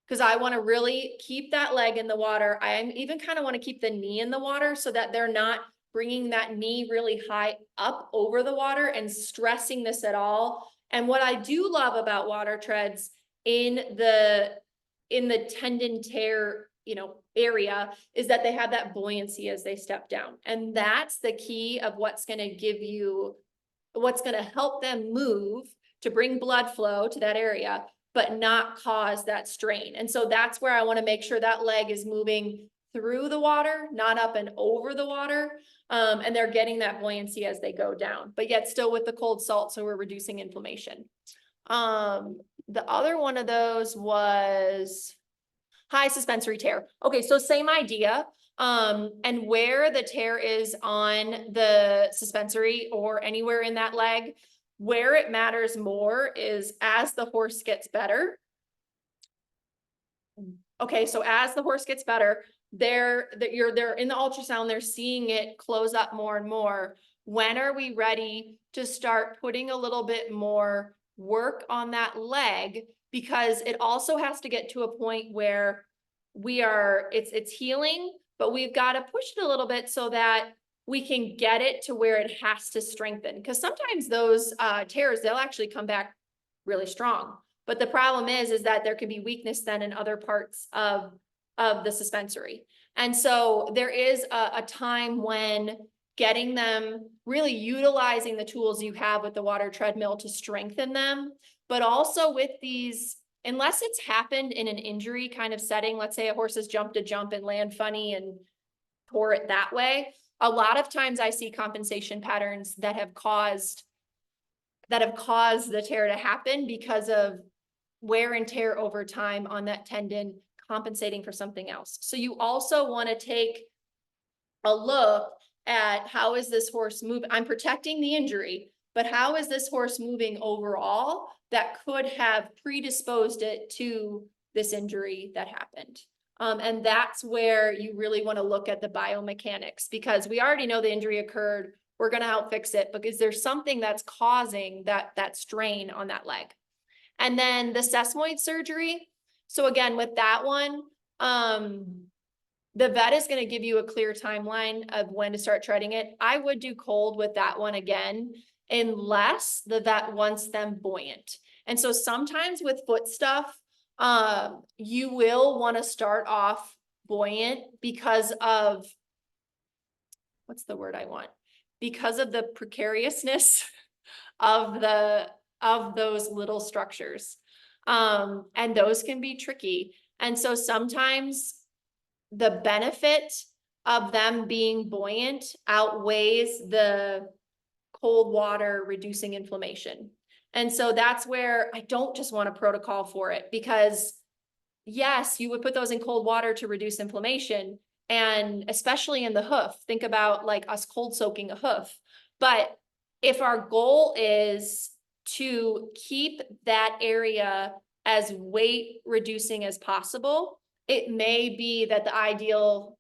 because I want to really keep that leg in the water. I even kind of want to keep the knee in the water so that they're not bringing that knee really high up over the water and stressing this at all. And what I do love about water treads in the tendon tear area is that they have that buoyancy as they step down. And that's the key of what's going to help them move to bring blood flow to that area, but not cause that strain. And so that's where I want to make sure that leg is moving through the water, not up and over the water. And they're getting that buoyancy as they go down, but yet still with the cold salt. So we're reducing inflammation. The other one of those was high suspensory tear. Okay, so same idea. And where the tear is on the suspensory or anywhere in that leg, where it matters more is as the horse gets better. Okay, so as the horse gets better, they're in the ultrasound, they're seeing it close up more and more. When are we ready to start putting a little bit more work on that leg? Because it also has to get to a point where it's healing, but we've got to push it a little bit so that we can get it to where it has to strengthen. Because sometimes those tears, they'll actually come back really strong. But the problem is that there can be weakness then in other parts of the suspensory. And so there is a time when getting them, really utilizing the tools you have with the water treadmill to strengthen them, but also with these, unless it's happened in an injury kind of setting, let's say a horse has jumped a jump and land funny and tore it that way. A lot of times I see compensation patterns that have caused the tear to happen because of wear and tear over time on that tendon compensating for something else. So you also want to take a look at how is this horse moving? I'm protecting the injury, but how is this horse moving overall that could have predisposed it to this injury that happened? And that's where you really want to look at the biomechanics, because we already know the injury occurred. We're going to help fix it because there's something that's causing that strain on that leg. And then the sesamoid surgery. So again, with that one, the vet is going to give you a clear timeline of when to start treading it. I would do cold with that one again, unless the vet wants them buoyant. And so sometimes with foot stuff, you will want to start off buoyant because of, what's the word I want? Because of the precariousness of those little structures. And those can be tricky. And so sometimes the benefit of them being buoyant outweighs the cold water reducing inflammation. And so that's where I don't just want a protocol for it, because yes, you would put those in cold water to reduce inflammation, and especially in the hoof, think about like us cold soaking a hoof. But if our goal is to keep that area as weight reducing as possible, it may be that the ideal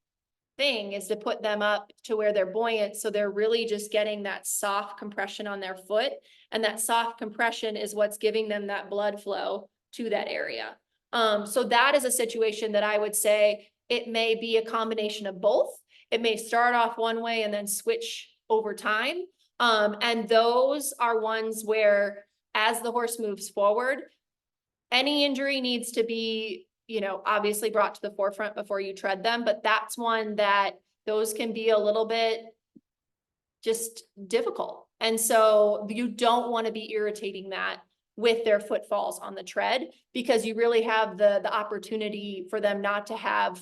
thing is to put them up to where they're buoyant. So they're really just getting that soft compression on their foot. And that soft compression is what's giving them that blood flow to that area. So that is a situation that I would say it may be a combination of both. It may start off one way and then switch over time. And those are ones where as the horse moves forward, any injury needs to be, obviously brought to the forefront before you tread them, but that's one that those can be a little bit just difficult. And so you don't want to be irritating that with their footfalls on the tread, because you really have the opportunity for them not to have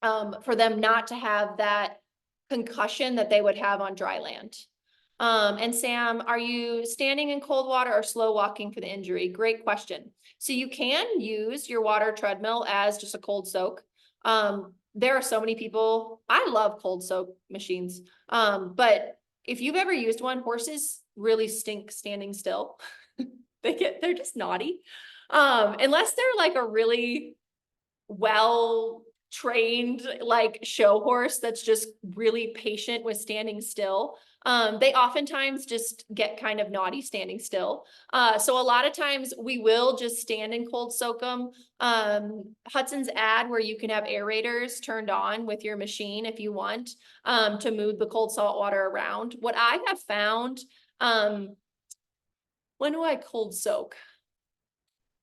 that concussion that they would have on dry land. And Sam, are you standing in cold water or slow walking for the injury? Great question. So you can use your water treadmill as just a cold soak. There are so many people, I love cold soak machines. But if you've ever used one, horses really stink standing still. They're just naughty. Unless they're like a really well trained like show horse that's just really patient with standing still. They oftentimes just get kind of naughty standing still. So a lot of times we will just stand and cold soak them. Hudson's ad where you can have aerators turned on with your machine if you want to move the cold salt water around. What I have found, when do I cold soak?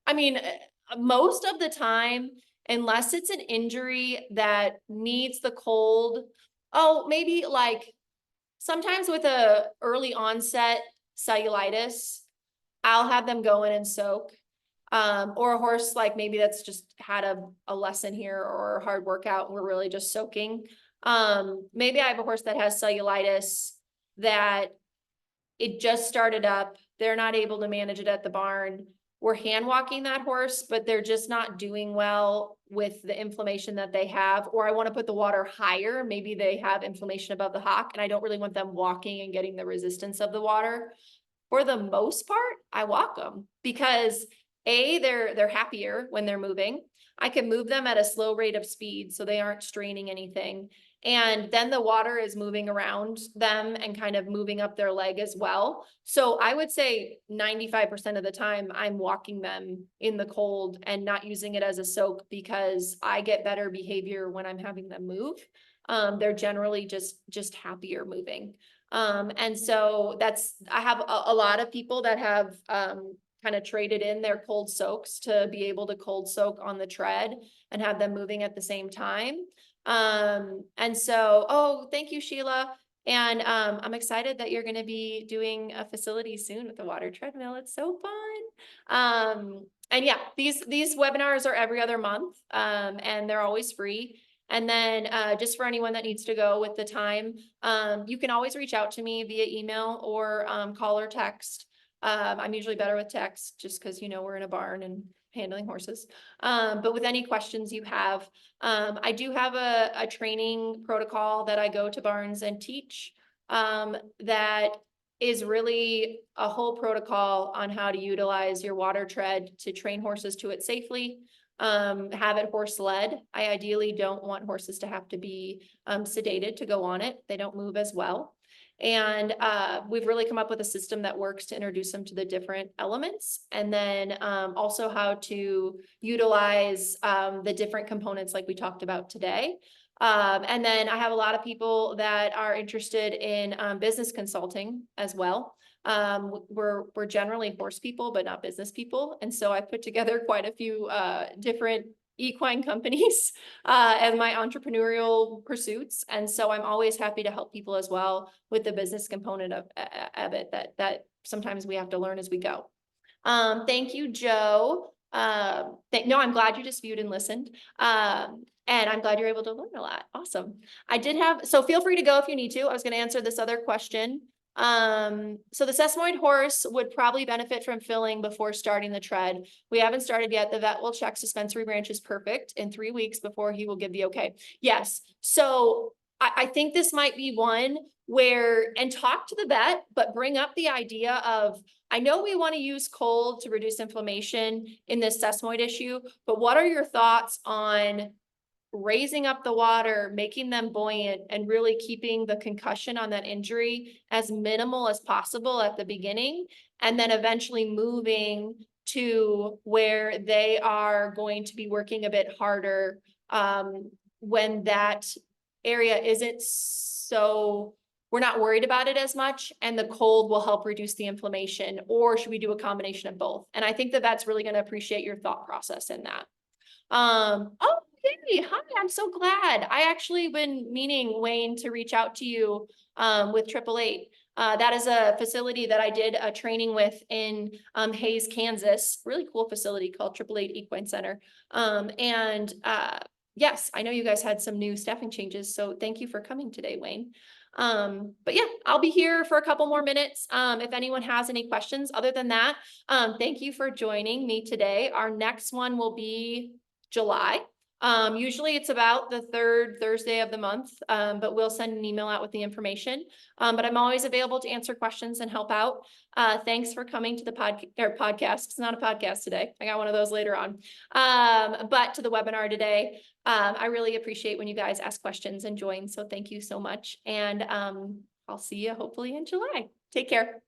I mean, most of the time, unless it's an injury that needs the cold. Oh, maybe like sometimes with a early onset cellulitis, I'll have them go in and soak. Or a horse like maybe that's just had a lesson here or a hard workout and we're really just soaking. Maybe I have a horse that has cellulitis that it just started up. They're not able to manage it at the barn. We're hand walking that horse, but they're just not doing well with the inflammation that they have. Or I want to put the water higher. Maybe they have inflammation above the hock and I don't really want them walking and getting the resistance of the water. For the most part, I walk them because they're happier when they're moving. I can move them at a slow rate of speed so they aren't straining anything. And then the water is moving around them and kind of moving up their leg as well. So I would say 95% of the time I'm walking them in the cold and not using it as a soak because I get better behavior when I'm having them move. They're generally just happier moving. And so I have a lot of people that have kind of traded in their cold soaks to be able to cold soak on the tread and have them moving at the same time. And so, oh, thank you, Sheila. And I'm excited that you're going to be doing a facility soon with the water treadmill. It's so fun. And yeah, these webinars are every other month, and they're always free. And then just for anyone that needs to go with the time, you can always reach out to me via email or call or text. I'm usually better with text just because, we're in a barn and handling horses. But with any questions you have, I do have a training protocol that I go to barns and teach that is really a whole protocol on how to utilize your water tread to train horses to it safely. Have it horse led. I ideally don't want horses to have to be sedated to go on it. They don't move as well. And we've really come up with a system that works to introduce them to the different elements. And then also how to utilize the different components like we talked about today. And then I have a lot of people that are interested in business consulting as well. We're generally horse people, but not business people. And so I put together quite a few different equine companies as my entrepreneurial pursuits. And so I'm always happy to help people as well with the business component of it that sometimes we have to learn as we go. Thank you, Joe. No, I'm glad you just viewed and listened. And I'm glad you're able to learn a lot. Awesome. So feel free to go if you need to. I was going to answer this other question. So the sesamoid horse would probably benefit from filling before starting the tread. We haven't started yet. The vet will check suspensory branches perfect in 3 weeks before he will give the okay. Yes. So I think this might be one where, and talk to the vet, but bring up the idea of, I know we want to use cold to reduce inflammation in this sesamoid issue, but what are your thoughts on raising up the water, making them buoyant, and really keeping the concussion on that injury as minimal as possible at the beginning, and then eventually moving to where they are going to be working a bit harder when that area isn't so, we're not worried about it as much, and the cold will help reduce the inflammation, or should we do a combination of both? And I think that that's really going to appreciate your thought process in that. Oh, hey, hi, I'm so glad. I actually been meaning, Wayne, to reach out to you with 888. That is a facility that I did a training with in Hayes, Kansas. Really cool facility called 888 Equine Center. Yes, I know you guys had some new staffing changes, so thank you for coming today, Wayne. But yeah, I'll be here for a couple more minutes. If anyone has any questions, other than that, thank you for joining me today. Our next one will be July. Usually it's about the third Thursday of the month, but we'll send an email out with the information. But I'm always available to answer questions and help out. Thanks for coming to the podcast. It's not a podcast today. I got one of those later on. But to the webinar today. I really appreciate when you guys ask questions and join. So thank you so much. And I'll see you hopefully in July. Take care.